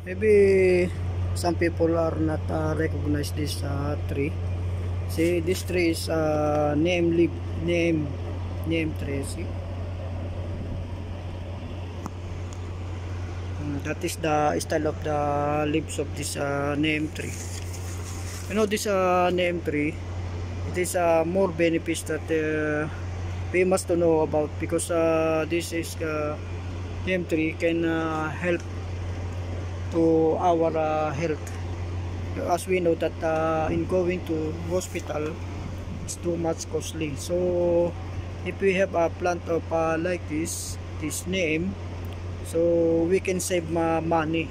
Maybe some people are not recognize this tree. See, this tree is name tree. See, that is the style of the leaves of this name tree. You know, this name tree, it is more benefits that we must to know about, because this is name tree can help to our health. As we know that in going to hospital it's too much costly. So if we have a plant of like this name, so we can save money.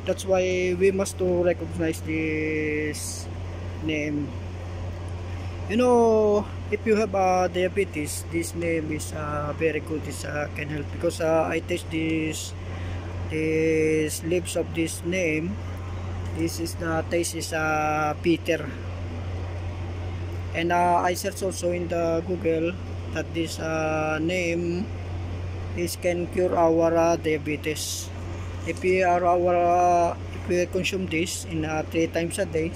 That's why we must to recognize this name. You know, if you have diabetes, this name is very good. This can help, because I taste this leaves of this name. This is the taste is bitter, and I search also in the Google that this name is can cure our diabetes. If we consume this in 3 times a day,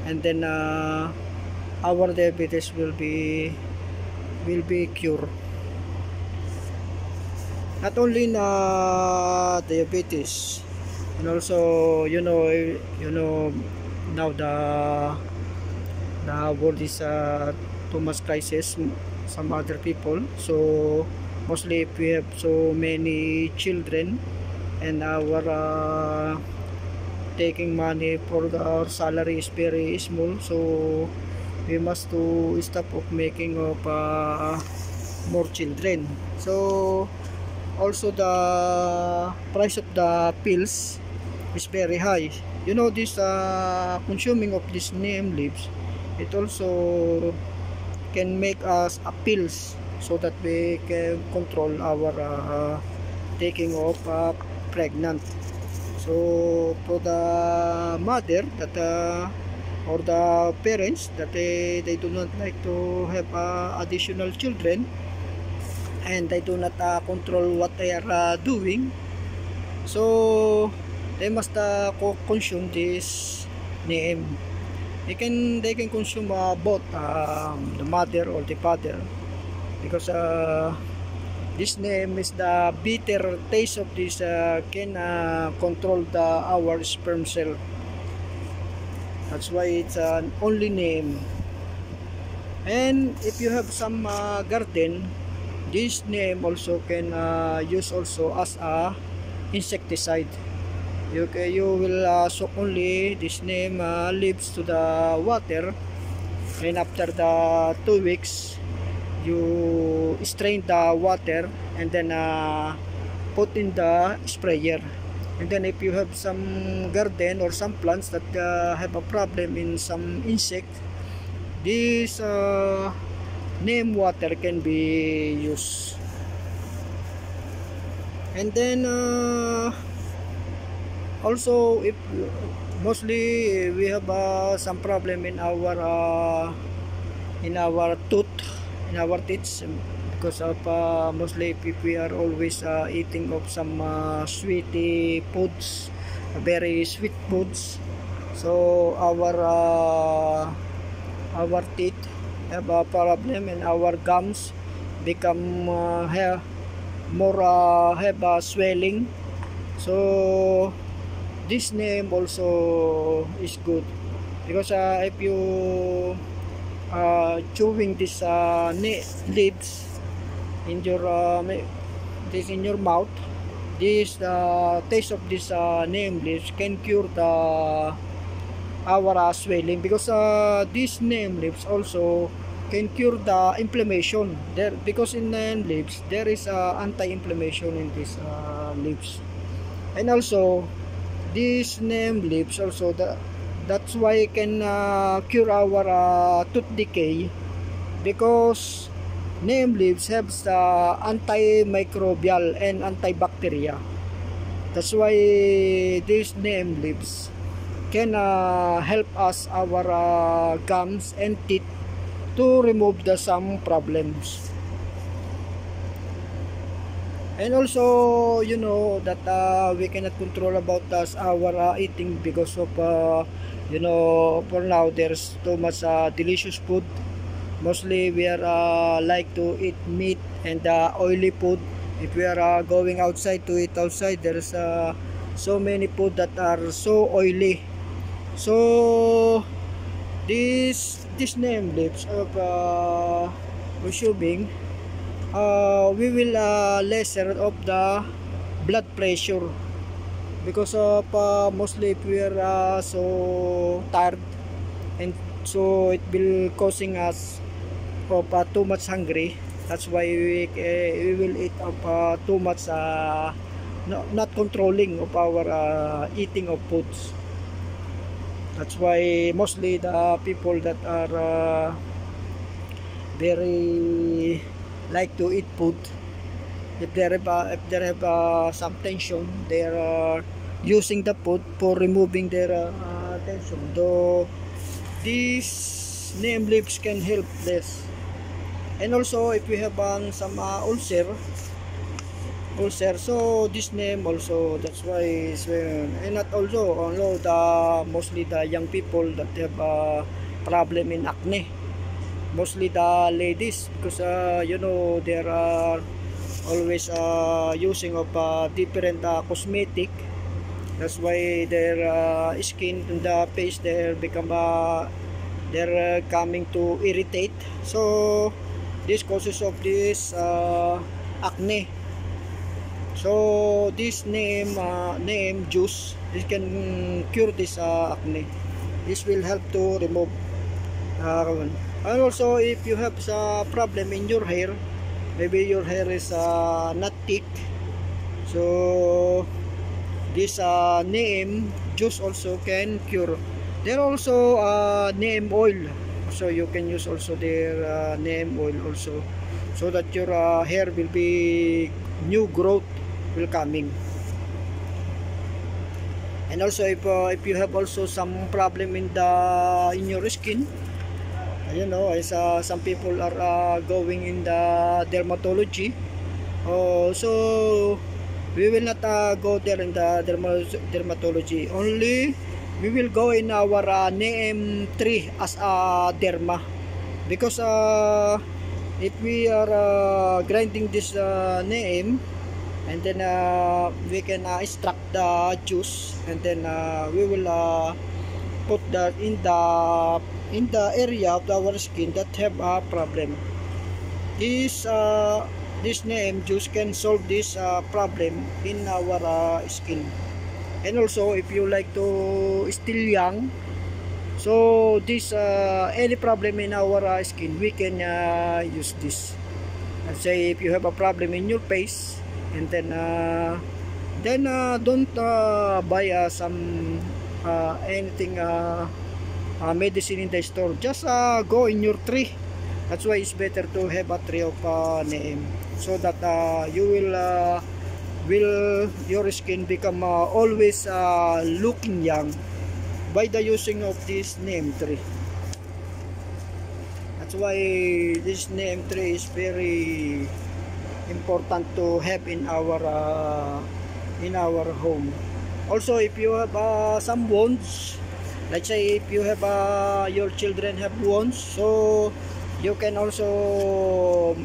and then our diabetes will be cured. Not only in diabetes, and also you know now the world is too much crisis. Some other people, so mostly if we have so many children, and our taking money for our salary is very small, so we must to stop of making of more children. So also the price of the pills is very high. You know, this consuming of this neem leaves, it also can make us pills, so that we can control our taking of pregnant. So for the mother that or the parents that they do not like to have additional children, and they do not control what they are doing, so they must consume this neem. They can consume both the mother or the father, because this name is the bitter taste of this can control our sperm cell. That's why it's an only name. And if you have some garden, this name also can use also as a insecticide. You will soak only this name leaves to the water, and after the 2 weeks you strain the water, and then put in the sprayer. And then if you have some garden or some plants that have a problem in some insect, this neem water can be used. And then also, if mostly we have some problem in our tooth, in our teeth, because of mostly if we are always eating of some sweety foods, very sweet foods, so our teeth have a problem, and our gums become have more have swelling. So this name also is good, because if you chewing this leaves in your in your mouth, this taste of this neem leaves can cure our swelling, because this neem leaves also can cure the inflammation there, because in neem leaves there is anti-inflammation in these leaves. And also this neem leaves also that's why it can cure our tooth decay, because neem leaves have antimicrobial and antibacterial. That's why these neem leaves can help us our gums and teeth to remove some problems. And also, you know that we cannot control about us our eating because of you know, for now there's too much delicious food. Mostly we are like to eat meat and oily food. If we are going outside to eat outside, there's so many food that are so oily. So this name lips of resuming, we will lesser of the blood pressure because of mostly if we are so tired, and so it will causing us of too much hungry. That's why we will eat of too much not controlling of our eating of foods. That's why mostly the people that are very like to eat food, if they have some tension, they are using the food for removing their tension. Though these neem leaves can help this. And also if we have some ulcer, so this name also, that's why it's and not also although the mostly the young people that have problem in acne, mostly the ladies, because you know there are always using of different cosmetic. That's why their skin and the face there become they're coming to irritate. So this causes of this acne. So this name juice, this can cure this acne. This will help to remove and also if you have a problem in your hair, maybe your hair is not thick, so this neem juice also can cure. There also neem oil, so you can use also their neem oil also, so that your hair will be new growth will coming. And also if you have also some problem in your skin, you know, as some people are going in the dermatology. So we will not go there in the dermatology. Only we will go in our neem tree as a derma, because if we are grinding this neem, and then we can extract the juice, and then we will put that in the area of our skin that have a problem. This neem juice can solve this problem in our skin. And also if you like to still young, so this any problem in our skin, we can use this. Let's say if you have a problem in your face, and then don't buy some anything medicine in the store. Just go in your tree. That's why it's better to have a tree of neem, so that you will your skin become always looking young by the using of this neem tree. That's why this neem tree is very important to have in our home. Also if you have some wounds, let's say if you have your children have wounds, so you can also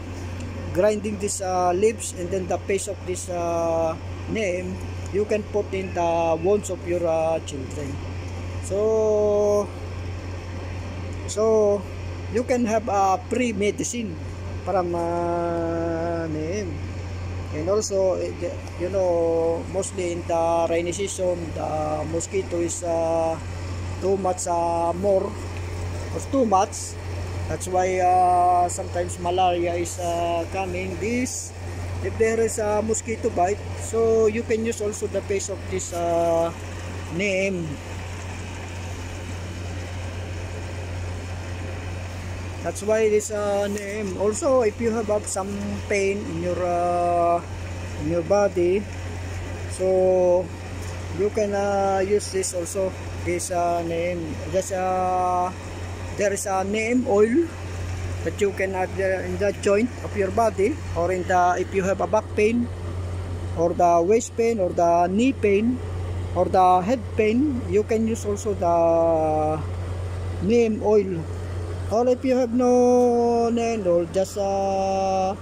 grinding this leaves, and then the paste of this neem you can put in the wounds of your children. So you can have a free medicine from neem. And also you know, mostly in the rainy season the mosquito is too much more or too much. That's why sometimes malaria is coming. This if there is a mosquito bite, so you can use also the paste of this neem. That's why this neem. Also if you have some pain in your body, so you can use this also, this neem. There is a neem oil that you can add in the joint of your body, or in the if you have a back pain, or the waist pain or the knee pain or the head pain, you can use also the neem oil. Or if you have no neem oil, just boil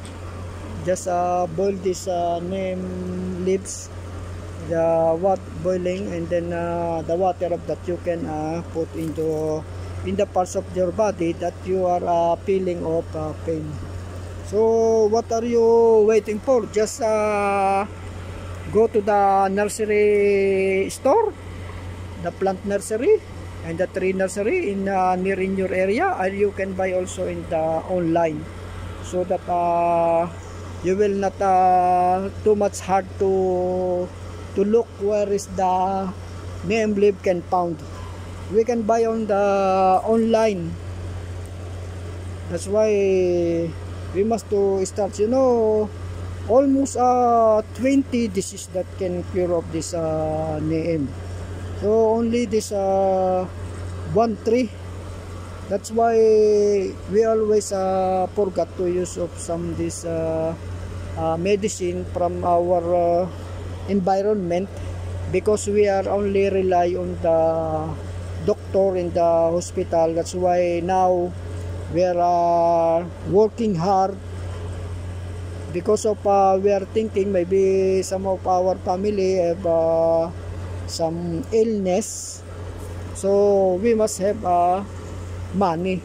this neem leaves, the boiling, and then the water of that you can put into in the parts of your body that you are feeling of pain. So what are you waiting for? Just go to the nursery store, the plant nursery and the tree nursery near in your area, and you can buy also in the online, so that you will not too much hard to look where is the neem leaf can found. We can buy on the online. That's why we must to start, you know, almost 20 diseases that can cure of this neem. So only this one tree. That's why we always forgot to use of some this medicine from our environment, because we are only rely on the doctor in the hospital. That's why now we are working hard, because of we are thinking maybe some of our family have some illness, so we must have money.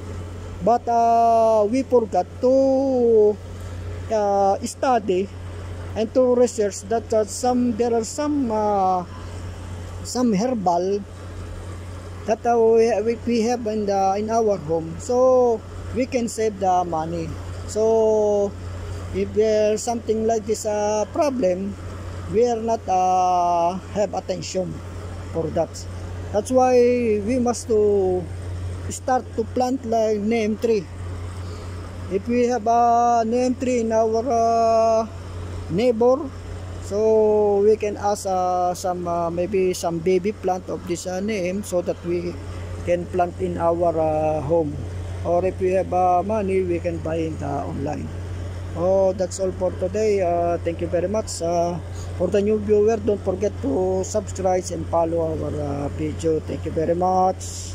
But we forgot to study and to research that there are some herbal that we have in our home, so we can save the money. So if there's something like this problem, we are not have attention for that. That's why we must to start to plant like neem tree. If we have a neem tree in our neighbor, so we can ask some maybe some baby plant of this neem, so that we can plant in our home. Or if we have money, we can buy in the online. Oh, that's all for today. Thank you very much. For the new viewer, don't forget to subscribe and follow our video. Thank you very much.